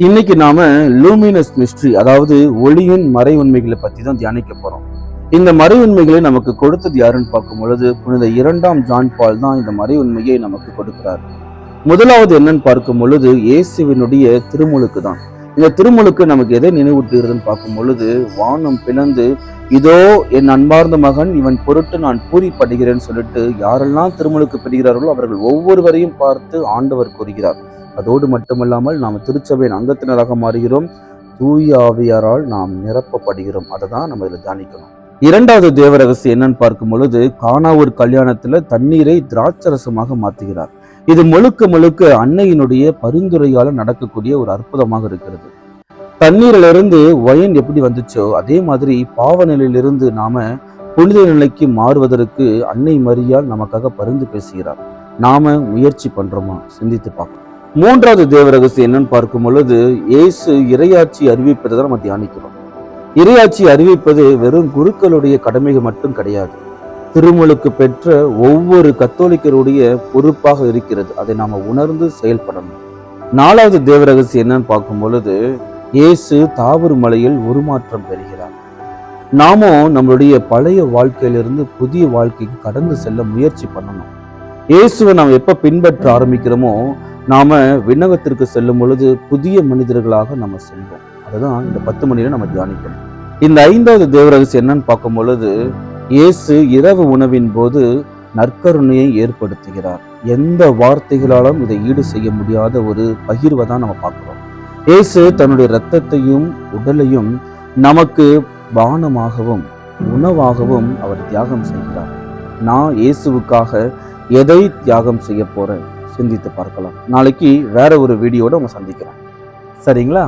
இன்னைக்கு நாம luminous mystery, அதாவது ஒளியின் மறை உண்மைகளை பத்தி தான் தியானிக்க போறோம். இந்த மறை உண்மைகளை நமக்கு கொடுத்தது யாருன்னு பார்க்கும் பொழுது புனித 2ஆம் ஜான் பால் தான் இந்த மறை உண்மையை நமக்கு கொடுக்கிறார். முதலாவது என்னன்னு பார்க்கும் பொழுது இயேசுவினுடைய திருமுழுக்கு தான். இந்த திருமுழுக்கு நமக்கு எதை நினைவூட்டுகிறதுன்னு பார்க்கும் பொழுது, வானம் பிளந்து இதோ என் அன்பார்ந்த மகன், இவன் பொருட்டு நான் பூரிப்படுகிறேன்னு சொல்லிட்டு யாரெல்லாம் திருமுழுக்கு பெறுகிறார்களோ அவர்கள் ஒவ்வொருவரையும் பார்த்து ஆண்டவர் கூறுகிறார். அதோடு மட்டுமல்லாமல் நாம் திருச்சபையின் அங்கத்தினராக மாறுகிறோம், தூய ஆவியாரால் நாம் நிரப்பப்படுகிறோம். அதை தான் நம்ம இதில் தியானிக்கணும். இரண்டாவது தேவ ரகசியம் என்னன்னு பார்க்கும் பொழுது, கானாவூர் கல்யாணத்துல தண்ணீரை திராட்சரசமாக மாற்றுகிறார். இது முழுக்க முழுக்க அன்னையினுடைய பரிந்துரையால நடக்கக்கூடிய ஒரு அற்புதமாக இருக்கிறது. தண்ணீரிலிருந்து ஒயின் எப்படி வந்துச்சோ அதே மாதிரி பாவ நிலையிலிருந்து நாம புனித நிலைக்கு மாறுவதற்கு அன்னை மரியாள் நமக்காக பரிந்து பேசுகிறார். நாம முயற்சி பண்றோமா? சிந்தித்து பார்க்கணும். மூன்றாவது தேவ ரகசியம் என்னன்னு பார்க்கும் பொழுது, இயேசு இறையாட்சி அறிவிப்பதை தான் நம்ம தியானிக்கிறோம். இறையாட்சி அறிவிப்பது வெறும் குருக்களுடைய கடமைகள் மட்டும் கிடையாது, திருமுழுக்கு பெற்ற ஒவ்வொரு கத்தோலிக்கருடைய பொறுப்பாக இருக்கிறது. அதை நாம உணர்ந்து செயல்படணும். நாலாவது தேவ ரகசியம் என்னன்னு பார்க்கும் பொழுது, இயேசு தாவூர் மலையில் உருமாற்றம் பெறுகிறார். நாமும் நம்மளுடைய பழைய வாழ்க்கையிலிருந்து புதிய வாழ்க்கைக்கு கடந்து செல்ல முயற்சி பண்ணணும். இயேசுவை நாம் எப்ப பின்பற்ற ஆரம்பிக்கிறோமோ நாம விண்ணகத்திற்கு செல்லும் பொழுது புதிய மனிதர்களாக நம்ம செல்வோம். அதுதான் இந்த 10 மணியில நம்ம தியானிக்கணும். இந்த 5வது தேவ ரகசியம் என்னன்னு பார்க்கும் பொழுது, இயேசு இரவு உணவின் போது நற்கருணையை ஏற்படுத்துகிறார். எந்த வார்த்தைகளாலும் இதை ஈடு செய்ய முடியாத ஒரு பகிர்வை தான் நம்ம பார்க்கிறோம். இயேசு தன்னுடைய இரத்தத்தையும் உடலையும் நமக்கு பானமாகவும் உணவாகவும் அவர் தியாகம் செய்கிறார். நான் இயேசுவுக்காக எதை தியாகம் செய்ய போறேன்? சிந்தித்து பார்க்கலாம். நாளைக்கு வேற ஒரு வீடியோட உங்க சந்திக்கிறேன். சரிங்களா?